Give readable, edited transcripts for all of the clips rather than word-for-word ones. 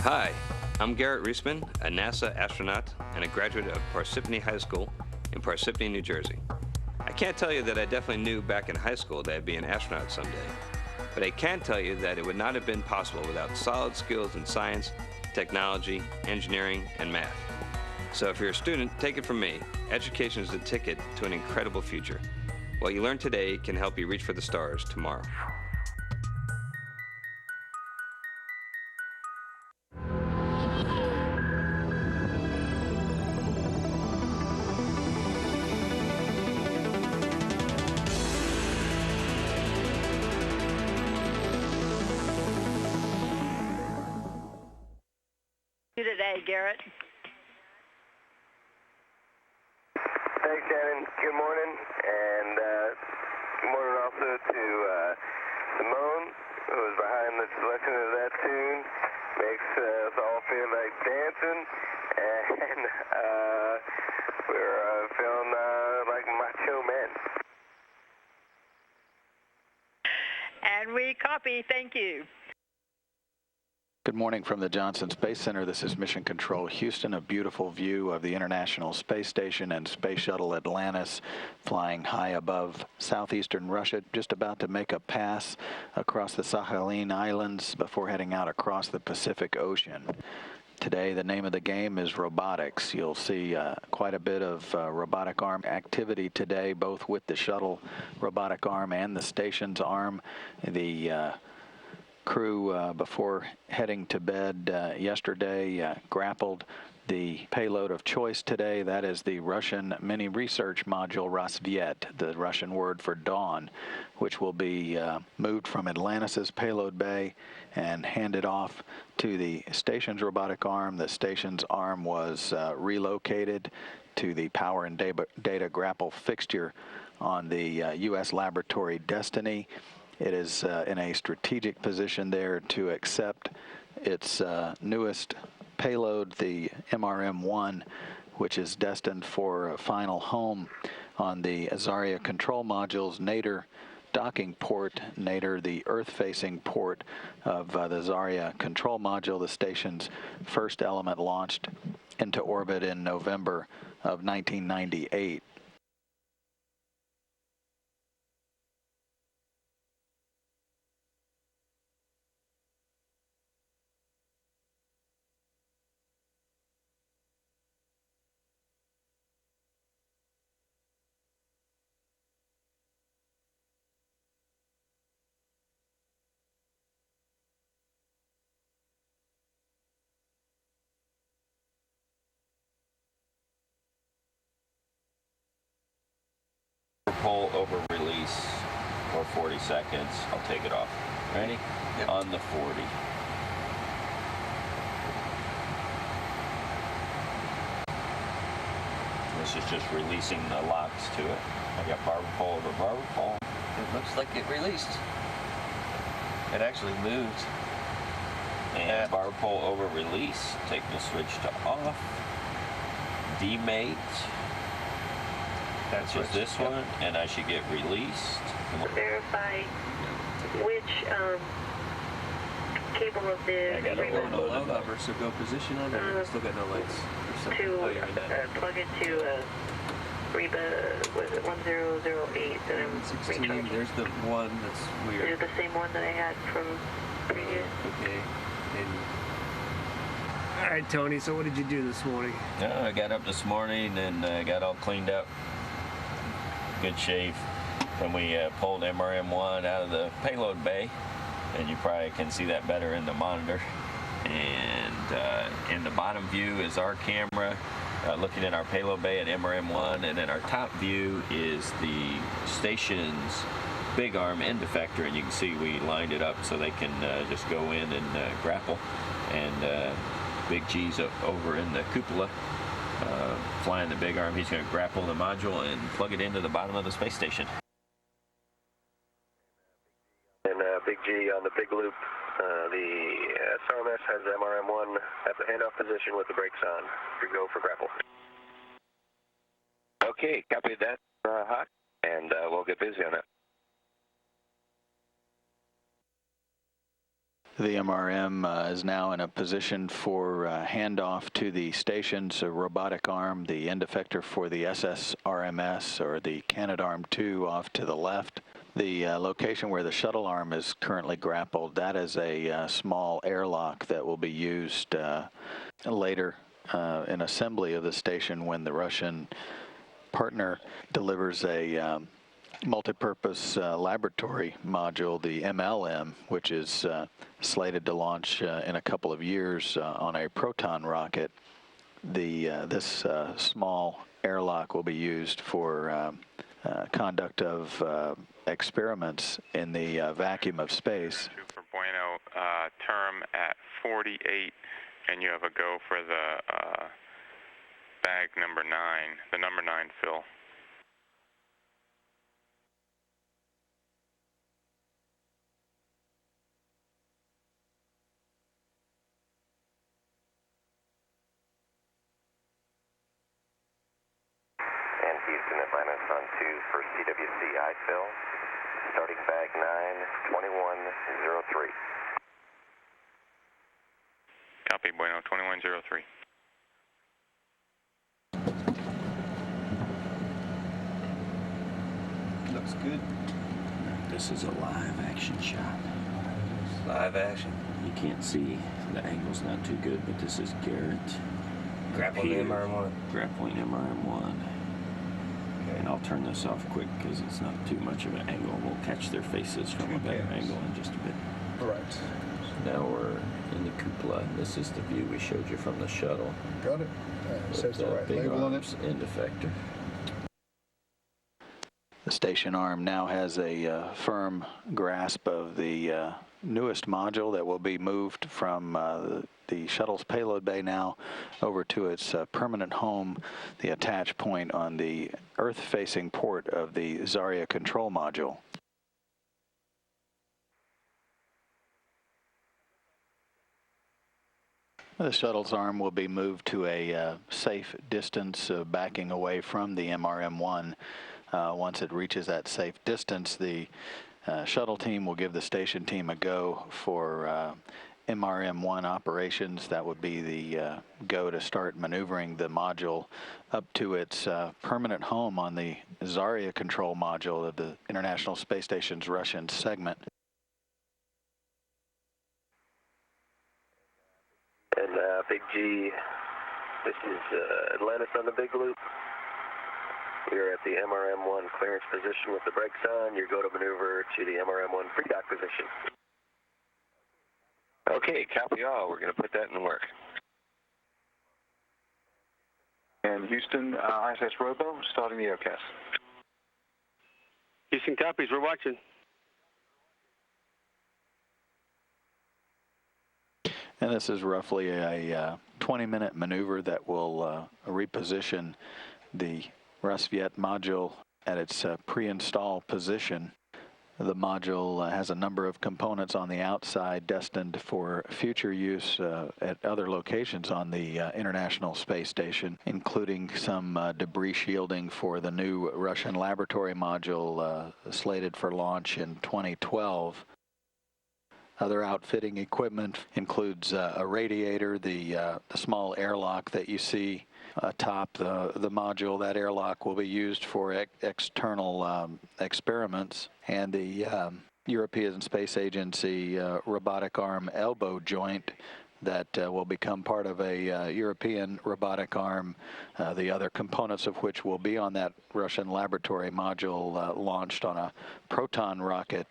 Hi, I'm Garrett Reisman, a NASA astronaut and a graduate of Parsippany High School in Parsippany, New Jersey. I can't tell you that I definitely knew back in high school that I'd be an astronaut someday, but I can tell you that it would not have been possible without solid skills in science, technology, engineering, and math. So if you're a student, take it from me, education is the ticket to an incredible future. What you learn today can help you reach for the stars tomorrow. Today, Garrett. Thanks, Shannon. Good morning, and good morning also to Simone, who was behind the selection of that tune. Makes us all feel like dancing, and we're feeling like macho men. And we copy. Thank you. Good morning from the Johnson Space Center. This is Mission Control Houston, a beautiful view of the International Space Station and Space Shuttle Atlantis flying high above southeastern Russia, just about to make a pass across the Sakhalin Islands before heading out across the Pacific Ocean. Today, the name of the game is robotics. You'll see quite a bit of robotic arm activity today, both with the shuttle robotic arm and the station's arm. The crew, before heading to bed yesterday, grappled the payload of choice today. That is the Russian mini research module Rassvet, the Russian word for dawn, which will be moved from Atlantis' payload bay and handed off to the station's robotic arm. The station's arm was relocated to the power and data grapple fixture on the U.S. laboratory Destiny. It is in a strategic position there to accept its newest payload, the MRM-1, which is destined for a final home on the Zarya control module's Nadir docking port. Nadir, the Earth-facing port of the Zarya control module, the station's first element launched into orbit in November of 1998. Pull over release for 40 seconds. I'll take it off. Ready? Yep. On the 40. This is just releasing the locks to it. I got barber pole over barber pole. It looks like it released. It actually moved. And barber pole over release. Take the switch to off. Demate. That's just this one, and I should get released. Verify which cable of the no hover, so go position on it. Still got no lights. To plug into Reba, was it 1008 that I'm 16, recharging? there's the one that's weird. Is it the same one that I had from previous? Okay. All right, Tony, so what did you do this morning? I got up this morning and got all cleaned up. Good shave. And we pulled MRM-1 out of the payload bay, and you probably can see that better in the monitor. And in the bottom view is our camera looking at our payload bay at MRM-1, and then our top view is the station's big arm end effector, and you can see we lined it up so they can just go in and grapple. And Big G's over in the cupola. Flying the big arm, he's going to grapple the module and plug it into the bottom of the space station. And Big G on the big loop. The SRMS has MRM-1 at the handoff position with the brakes on. We go for grapple. Okay, copy that, Hawk, and we'll get busy on that. The MRM is now in a position for handoff to the station's robotic arm, the end effector for the SSRMS, or the Canadarm2 off to the left. The location where the shuttle arm is currently grappled, that is a small airlock that will be used later in assembly of the station when the Russian partner delivers a multipurpose laboratory module, the MLM, which is slated to launch in a couple of years on a Proton rocket. This small airlock will be used for conduct of experiments in the vacuum of space. For Bueno, term at 48, and you have a go for the bag number 9, the number 9 fill. And Houston, Atlantis on 2 for CWCI fill. Starting bag 9, 2103. Copy, Bueno, 2103. Looks good. This is a live action shot. Live action. You can't see, the angle's not too good, but this is Garrett. Grappling Here. MRM1. Grappling MRM1. Okay. And I'll turn this off quick because it's not too much of an angle. We'll catch their faces from a better angle in just a bit. Right. Now we're in the cupola. This is the view we showed you from the shuttle. Got it. It says the right big label on it. arms end effector. The station arm now has a firm grasp of the newest module that will be moved from the shuttle's payload bay now over to its permanent home, the attach point on the Earth-facing port of the Zarya control module. The shuttle's arm will be moved to a safe distance, backing away from the MRM-1. Once it reaches that safe distance, the shuttle team will give the station team a go for MRM-1 operations. That would be the go to start maneuvering the module up to its permanent home on the Zarya control module of the International Space Station's Russian segment. And Big G, this is Atlantis on the big loop. We are at the MRM-1 clearance position with the brakes on. Your go to maneuver to the MRM-1 pre-dock position. Okay, copy all. We're going to put that in work. And Houston, ISS Robo, starting the aircast. Houston copies. We're watching. And this is roughly a 20-minute maneuver that will reposition the Rassvet module at its pre-install position. The module has a number of components on the outside destined for future use at other locations on the International Space Station, including some debris shielding for the new Russian laboratory module slated for launch in 2012. Other outfitting equipment includes a radiator, the small airlock that you see atop the module. That airlock will be used for external experiments, and the European Space Agency robotic arm elbow joint that will become part of a European robotic arm, the other components of which will be on that Russian laboratory module launched on a Proton rocket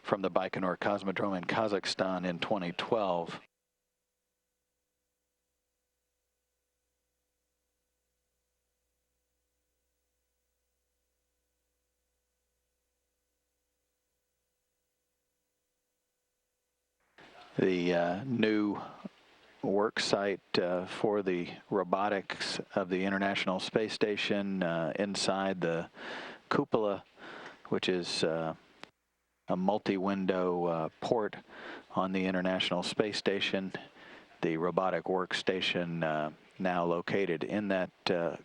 from the Baikonur Cosmodrome in Kazakhstan in 2012. The new work site for the robotics of the International Space Station inside the cupola, which is a multi-window port on the International Space Station. The robotic workstation now located in that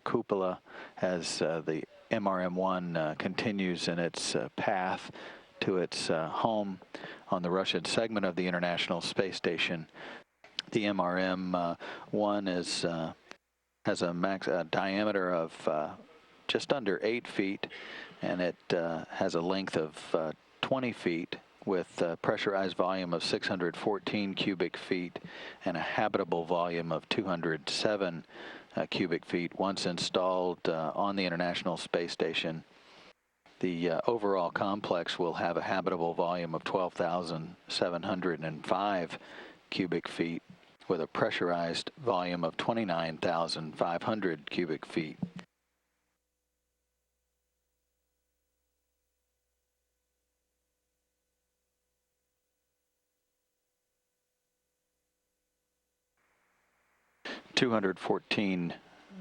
cupola as the MRM-1 continues in its path to its home on the Russian segment of the International Space Station. The MRM-1 has a diameter of just under 8 feet, and it has a length of 20 feet with a pressurized volume of 614 cubic feet and a habitable volume of 207 cubic feet. Once installed on the International Space Station, the overall complex will have a habitable volume of 12,705 cubic feet with a pressurized volume of 29,500 cubic feet. ...214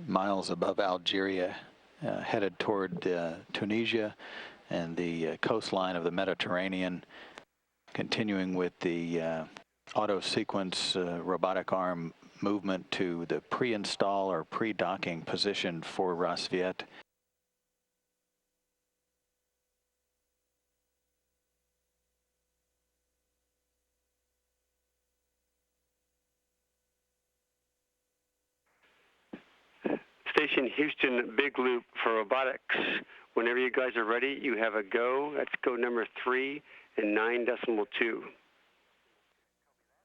miles above Algeria, headed toward Tunisia and the coastline of the Mediterranean, continuing with the auto sequence robotic arm movement to the pre-install or pre-docking position for Rassvet. Station Houston, big loop for robotics. Whenever you guys are ready, you have a go. That's go number 3 and 9.2.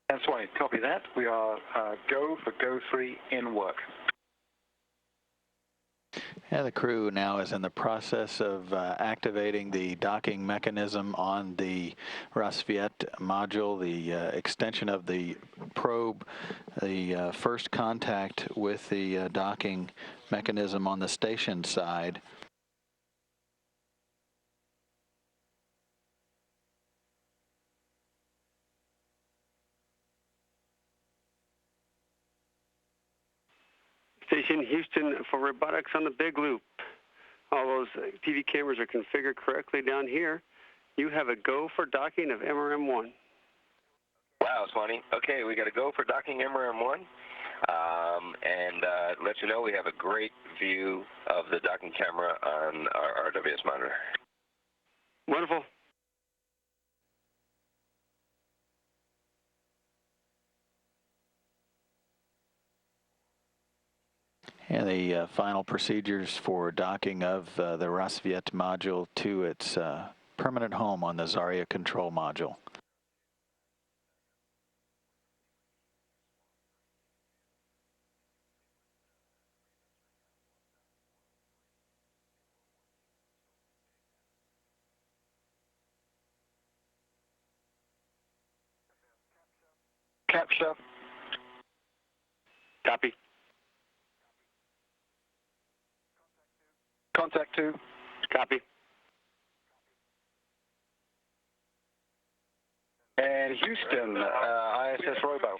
That's right, copy that. We are go for go 3 in work. Yeah, the crew now is in the process of activating the docking mechanism on the Rassvet module, the extension of the probe, the first contact with the docking mechanism on the station side. Station Houston for robotics on the big loop. All those TV cameras are configured correctly down here. You have a go for docking of MRM-1. Wow, Swanee. Okay, we got a go for docking MRM-1. And let you know we have a great view of the docking camera on our RWS monitor. Wonderful. And the final procedures for docking of the Rassvet module to its permanent home on the Zarya control module. Capture. Copy. Contact 2. Copy. And Houston, ISS Robo.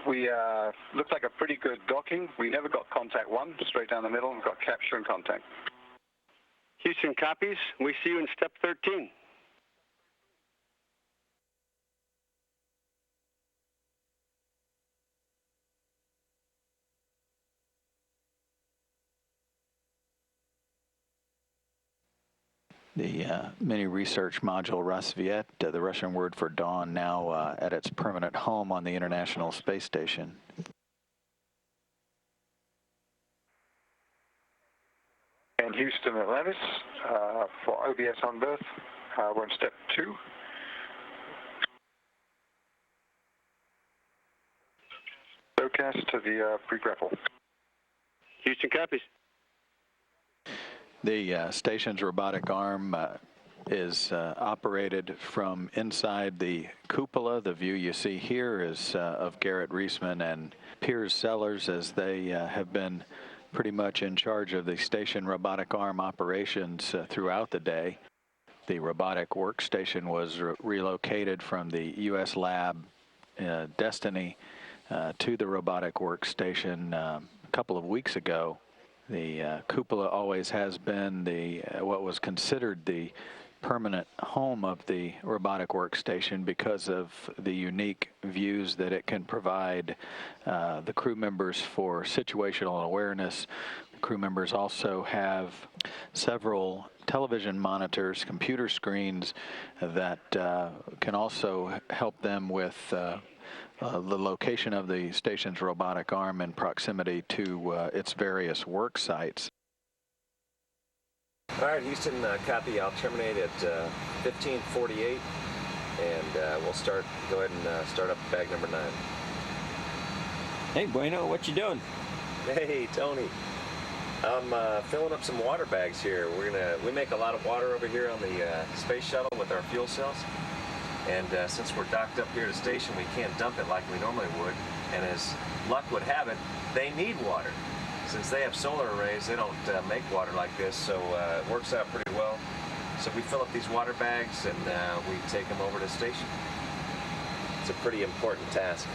We looked like a pretty good docking. We never got contact 1, straight down the middle, and got capture and contact. Houston copies. We see you in step 13. The mini research module Rassvet, the Russian word for dawn, now at its permanent home on the International Space Station. And Houston Atlantis for OBS on berth. We're in step 2. Broadcast to the pre-grapple. Houston copies. The station's robotic arm is operated from inside the cupola. The view you see here is of Garrett Reisman and Piers Sellers, as they have been pretty much in charge of the station robotic arm operations throughout the day. The robotic workstation was relocated from the U.S. lab Destiny to the robotic workstation a couple of weeks ago. The cupola always has been the what was considered the permanent home of the robotic workstation because of the unique views that it can provide the crew members for situational awareness. The crew members also have several television monitors, computer screens that can also help them with the location of the station's robotic arm in proximity to its various work sites. All right, Houston, copy. I'll terminate at 1548, and we'll go ahead and start up bag number 9. Hey, Bueno, what you doing? Hey, Tony. I'm filling up some water bags here. We make a lot of water over here on the space shuttle with our fuel cells. And since we're docked up here at the station, we can't dump it like we normally would. And as luck would have it, they need water. Since they have solar arrays, they don't make water like this, so it works out pretty well. So we fill up these water bags and we take them over to the station. It's a pretty important task.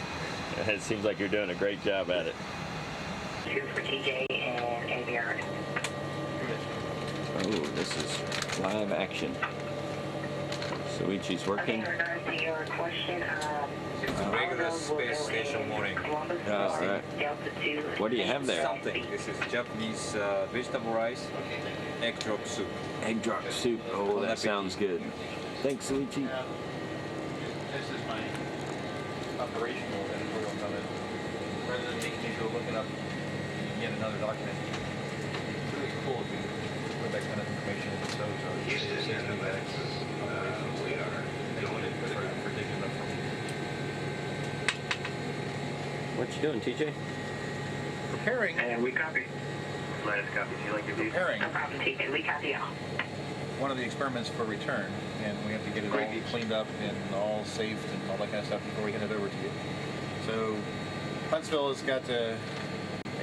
It seems like you're doing a great job at it. 2 for TJ and AVR. Oh, this is live action. Suichi's working. In regards to your question, it's a regular space station morning. All right. What do you have there? Something. This is Japanese vegetable rice, egg drop soup. Egg drop soup. Oh, that sounds good. Thanks, Suichi. This is my operational editorial comment. Rather than making me go look it up and get another document, it's really cool if you put that kind of information in the SOs. We are doing it for digging it up for me. What you doing, TJ? Preparing. And we copy. Latest copy. Do you like to do? Preparing. No problem, TJ. We copy all. One of the experiments for return, and we have to get it all cleaned up and all saved and all that kind of stuff before we hand it over to you. So Huntsville has got a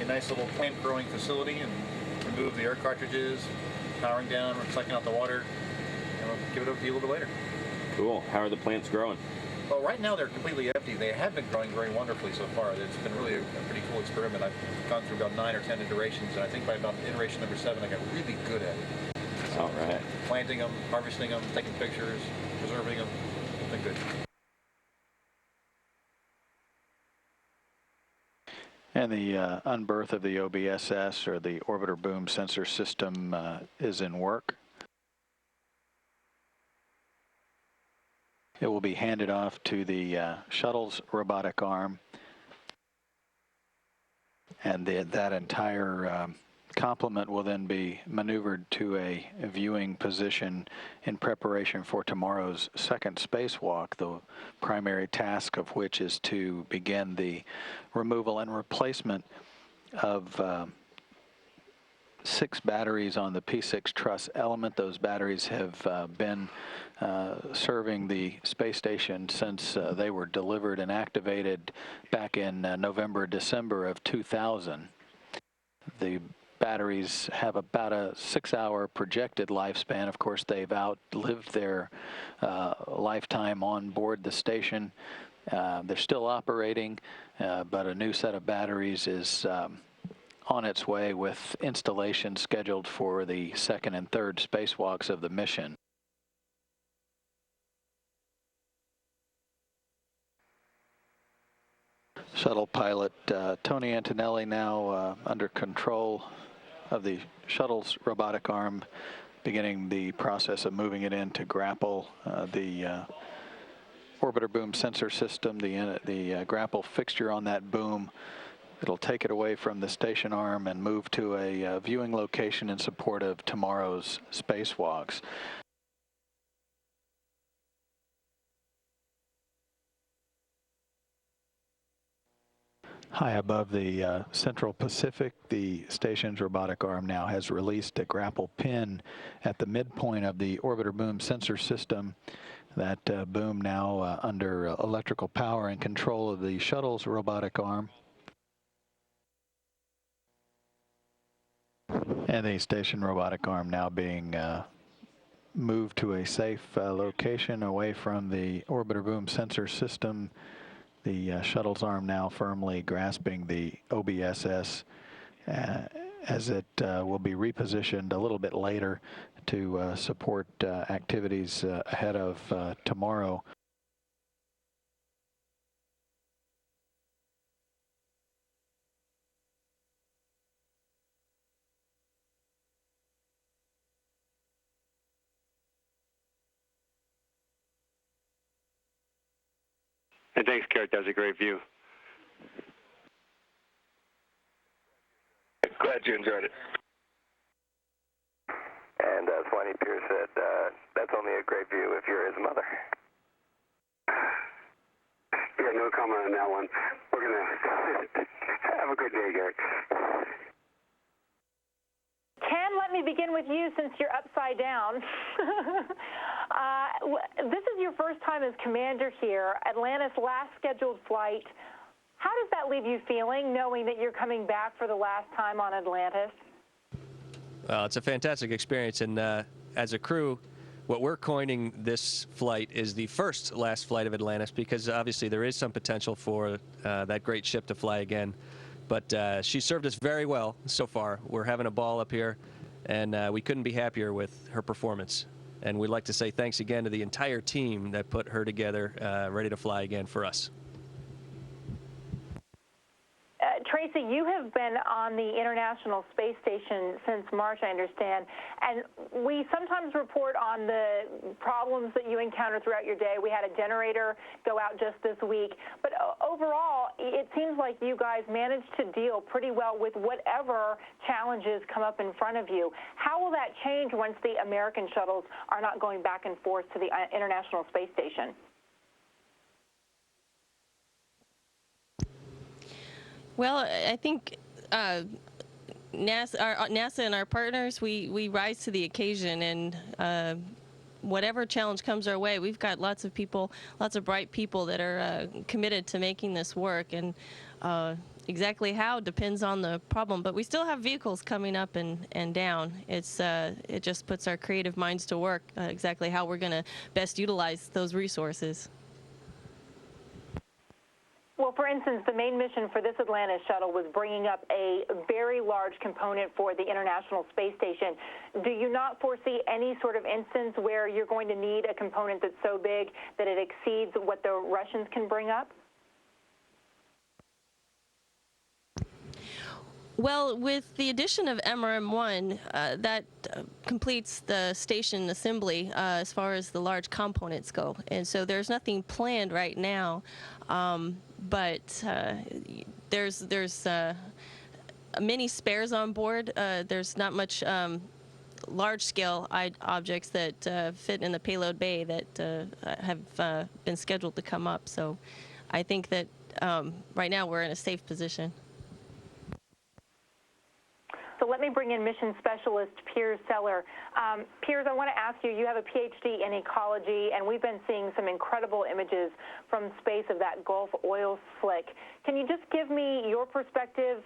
nice little plant growing facility, and remove the air cartridges, powering down, sucking out the water, and we'll give it over to you a little bit later. Cool. How are the plants growing? Well, right now they're completely empty. They have been growing very wonderfully so far. It's been really a pretty cool experiment. I've gone through about 9 or 10 iterations, and I think by about iteration number 7 I got really good at it. All right. Planting them, harvesting them, taking pictures, preserving them. It's been good. And the unberth of the OBSS, or the orbiter boom sensor system, is in work. It will be handed off to the shuttle's robotic arm, and that entire complement will then be maneuvered to a viewing position in preparation for tomorrow's second spacewalk, the primary task of which is to begin the removal and replacement of 6 batteries on the P6 truss element. Those batteries have been serving the space station since they were delivered and activated back in November, December of 2000. The batteries have about a 6-hour projected lifespan. Of course, they've outlived their lifetime on board the station. They're still operating, but a new set of batteries is on its way, with installation scheduled for the second and third spacewalks of the mission. Shuttle pilot Tony Antonelli now under control of the shuttle's robotic arm, beginning the process of moving it in to grapple the orbiter boom sensor system, the grapple fixture on that boom. It'll take it away from the station arm and move to a viewing location in support of tomorrow's spacewalks. High above the Central Pacific, the station's robotic arm now has released a grapple pin at the midpoint of the orbiter boom sensor system. That boom now under electrical power and control of the shuttle's robotic arm. And the station robotic arm now being moved to a safe location away from the orbiter boom sensor system. The shuttle's arm now firmly grasping the OBSS as it will be repositioned a little bit later to support activities ahead of tomorrow. And thanks, Garrett. That was a great view. Glad you enjoyed it. And Swanee Pierce said, that's only a great view if you're his mother. Yeah, no comment on that one. We're going to have a good day, Garrett. Ken, let me begin with you since you're upside down. This is your first time as commander here, Atlanta's last scheduled flight. How does that leave you feeling, knowing that you're coming back for the last time on Atlantis? Well, it's a fantastic experience, and as a crew, what we're coining this flight is the last flight of Atlantis, because obviously there is some potential for that great ship to fly again. But she served us very well so far. We're having a ball up here, and we couldn't be happier with her performance. And we'd like to say thanks again to the entire team that put her together, ready to fly again for us. Tracy, you have been on the International Space Station since March, I understand, and we sometimes report on the problems that you encounter throughout your day. We had a generator go out just this week, but overall, it seems like you guys managed to deal pretty well with whatever challenges come up in front of you. How will that change once the American shuttles are not going back and forth to the International Space Station? Well, I think NASA and our partners, we rise to the occasion, and whatever challenge comes our way, we've got lots of people, lots of bright people that are committed to making this work, and exactly how depends on the problem. But we still have vehicles coming up and down. It just puts our creative minds to work, exactly how we're going to best utilize those resources. Well, for instance, the main mission for this Atlantis shuttle was bringing up a very large component for the International Space Station. Do you not foresee any sort of instance where you're going to need a component that's so big that it exceeds what the Russians can bring up? Well, with the addition of MRM-1, that completes the station assembly as far as the large components go. And so there's nothing planned right now, but there's many spares on board. There's not much large-scale objects that fit in the payload bay that have been scheduled to come up. So I think that right now we're in a safe position. So let me bring in mission specialist Piers Seller. Piers, I want to ask you, you have a PhD in ecology, and we've been seeing some incredible images from space of that Gulf oil slick. Can you just give me your perspective,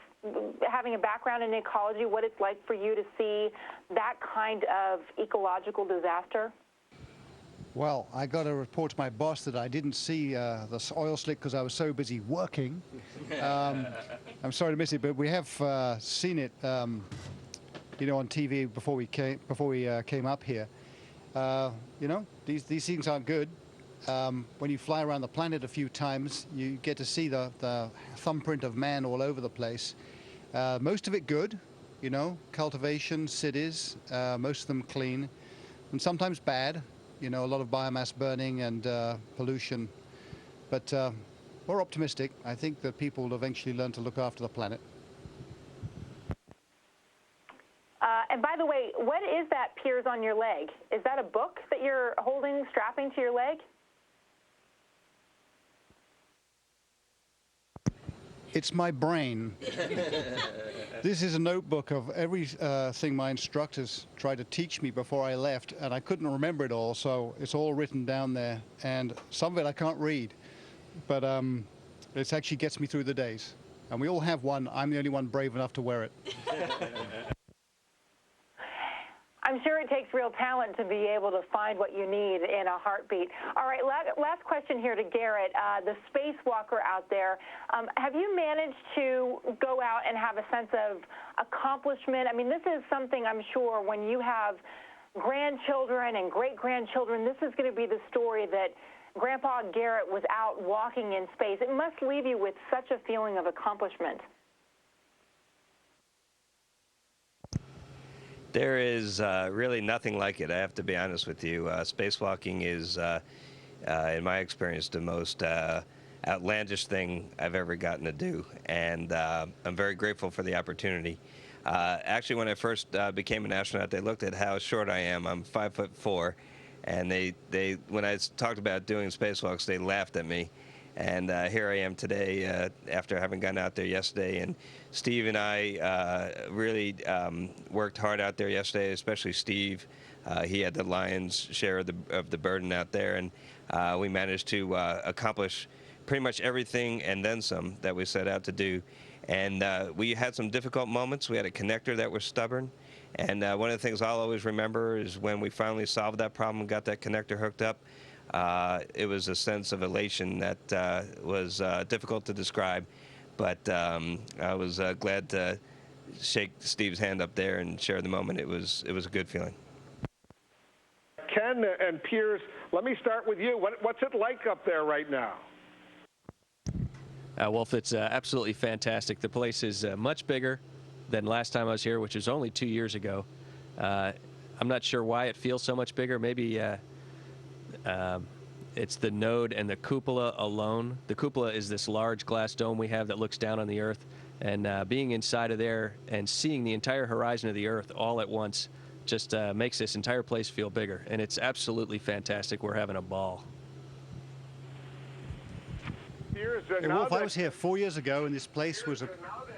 having a background in ecology, what it's like for you to see that kind of ecological disaster? Well, I got to report to my boss that I didn't see the oil slick because I was so busy working. I'm sorry to miss it, but we have seen it, you know, on TV before we came up here. You know, these things aren't good. When you fly around the planet a few times, you get to see the thumbprint of man all over the place. Most of it good, you know, cultivation, cities, most of them clean, and sometimes bad. You know, a lot of biomass burning and pollution. But we're optimistic. I think that people will eventually learn to look after the planet. And by the way, what is that, Piers, on your leg? Is that a book that you're holding, strapping to your leg? It's my brain. This is a notebook of everything my instructors tried to teach me before I left, and I couldn't remember it all, so it's all written down there. And some of it I can't read, but it actually gets me through the days. And we all have one. I'm the only one brave enough to wear it. I'm sure it takes real talent to be able to find what you need in a heartbeat. All right, last question here to Garrett, the spacewalker out there. Have you managed to go out and have a sense of accomplishment? I mean, this is something I'm sure when you have grandchildren and great-grandchildren, this is going to be the story that Grandpa Garrett was out walking in space. It must leave you with such a feeling of accomplishment. There is really nothing like it, I have to be honest with you. Spacewalking is, in my experience, the most outlandish thing I've ever gotten to do, and I'm very grateful for the opportunity. Actually, when I first became an astronaut, they looked at how short I am. I'm 5'4", and they when I talked about doing spacewalks, they laughed at me. And here I am today after having gotten out there yesterday. And Steve and I really worked hard out there yesterday, especially Steve. He had the lion's share of the burden out there, and we managed to accomplish pretty much everything and then some that we set out to do. And we had some difficult moments. We had a connector that was stubborn. And one of the things I'll always remember is when we finally solved that problem and got that connector hooked up, it was a sense of elation that was difficult to describe. But I was glad to shake Steve's hand up there and share the moment. It was a good feeling. Ken and Piers, let me start with you. What's it like up there right now? Wolf, it's absolutely fantastic. The place is much bigger than last time I was here, which was only 2 years ago. I'm not sure why it feels so much bigger. Maybe it's the node and the cupola alone. The cupola is this large glass dome we have that looks down on the Earth. And being inside of there and seeing the entire horizon of the Earth all at once just makes this entire place feel bigger. And it's absolutely fantastic. We're having a ball. Hey, Wolf, I was here 4 years ago, and this place was about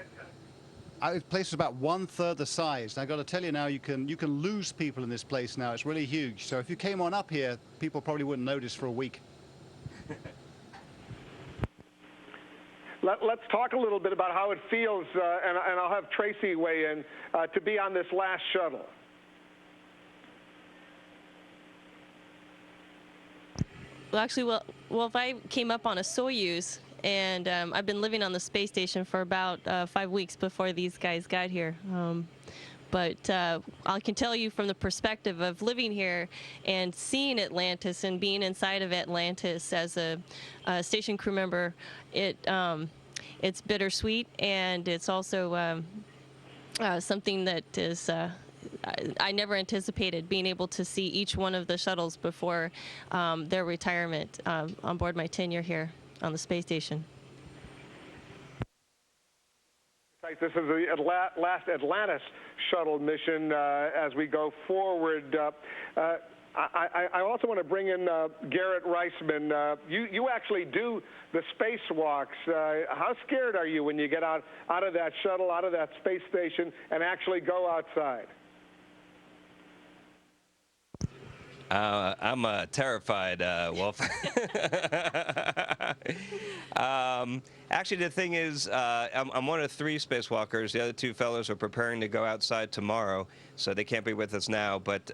1/3 the size. And I got to tell you now, you can lose people in this place now. It's really huge. So if you came on up here, people probably wouldn't notice for a week. Let's talk a little bit about how it feels, and I'll have Tracy weigh in, to be on this last shuttle. Well, actually, if I came up on a Soyuz, and I've been living on the space station for about 5 weeks before these guys got here. But I can tell you from the perspective of living here and seeing Atlantis and being inside of Atlantis as a station crew member, it's bittersweet, and it's also something that is I never anticipated being able to see each one of the shuttles before their retirement on board my tenure here on the space station. This is the last Atlantis shuttle mission as we go forward. I also want to bring in Garrett Reisman. You actually do the spacewalks. How scared are you when you get out of that shuttle, out of that space station, and actually go outside? I'm terrified, Wolf. Actually, the thing is, I'm one of 3 spacewalkers. The other 2 fellows are preparing to go outside tomorrow, so they can't be with us now. But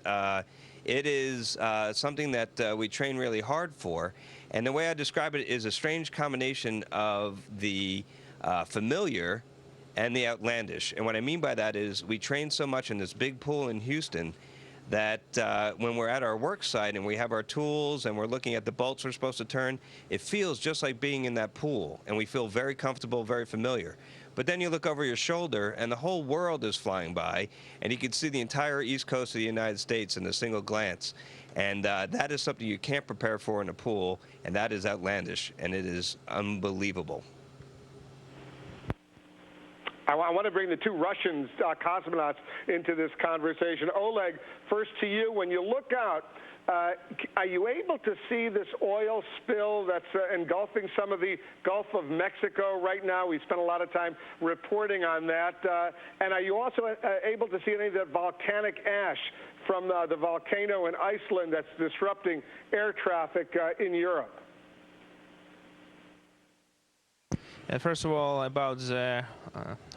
it is something that we train really hard for. And the way I describe it is a strange combination of the familiar and the outlandish. And what I mean by that is we train so much in this big pool in Houston that when we're at our work site and we have our tools and we're looking at the bolts we're supposed to turn, it feels just like being in that pool, and we feel very comfortable, very familiar. But then you look over your shoulder and the whole world is flying by, and you can see the entire east coast of the United States in a single glance. And that is something you can't prepare for in a pool, and that is outlandish, and it is unbelievable. I want to bring the 2 Russian cosmonauts into this conversation. Oleg, first to you. When you look out, are you able to see this oil spill that's engulfing some of the Gulf of Mexico right now? We spent a lot of time reporting on that. And are you also able to see any of that volcanic ash from the volcano in Iceland that's disrupting air traffic in Europe? First of all, about the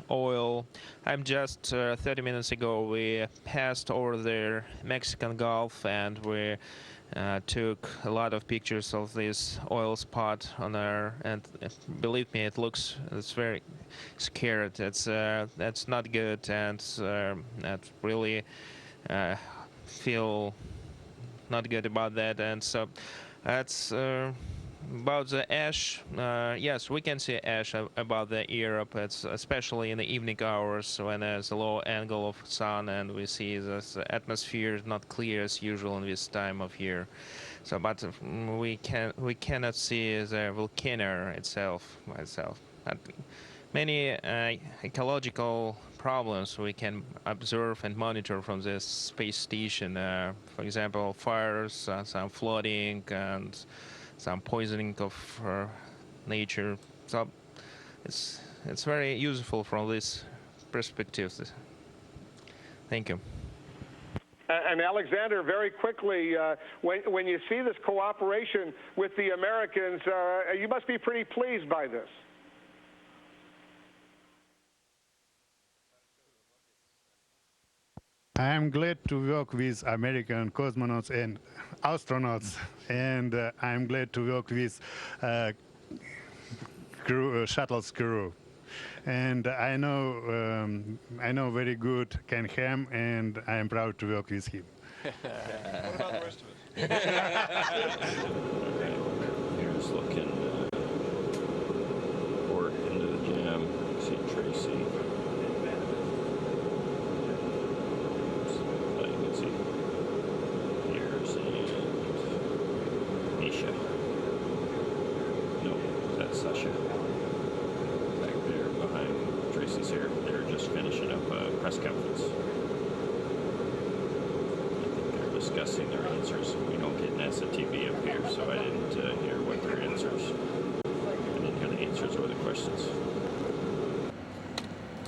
oil, I'm just 30 minutes ago we passed over the Mexican Gulf, and we took a lot of pictures of this oil spot on there, and believe me, it's very scared. That's not good, and that really feel not good about that. And so that's about the ash. Yes, we can see ash about the Europe. It's especially in the evening hours when there's a low angle of sun and we see the atmosphere is not clear as usual in this time of year. So, but we cannot see the volcano itself by itself. But many ecological problems we can observe and monitor from this space station. For example, fires, some flooding, and some poisoning of nature. So it's very useful from this perspective. Thank you. And Alexander, very quickly, when you see this cooperation with the Americans, you must be pretty pleased by this. I am glad to work with American cosmonauts and astronauts, and I am glad to work with shuttle's crew. And I know very good Ken Ham, and I am proud to work with him. What about the rest of it? Here's looking port into the jam. See Tracy. You can see Piers and Nisha. No, that's Sasha. Back there behind Tracy's here. They're just finishing up a press conference. Discussing their answers. We don't get NASA TV up here, so I didn't hear what their answers. I didn't hear the answers or the questions.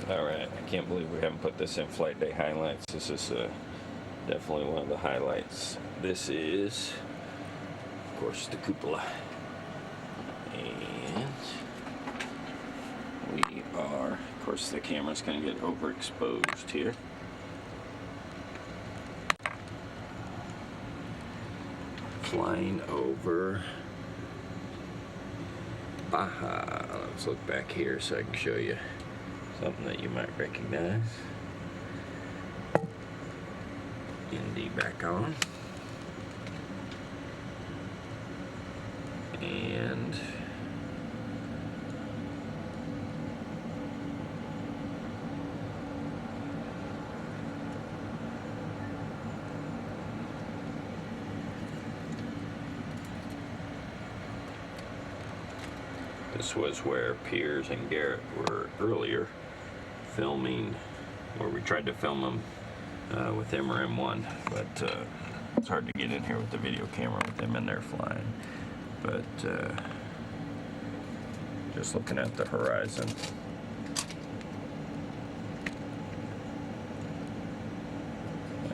All right, I can't believe we haven't put this in Flight Day highlights. This is definitely one of the highlights. This is, of course, the cupola. And we are, of course, the camera's going to get overexposed here. Flying over Baja. Let's look back here so I can show you something that you might recognize. Indy back on. And this was where Piers and Garrett were earlier filming, where we tried to film them with MRM-1, but it's hard to get in here with the video camera with them in there flying. But just looking at the horizon.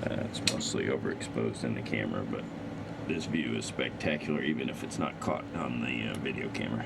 It's mostly overexposed in the camera, but this view is spectacular even if it's not caught on the video camera.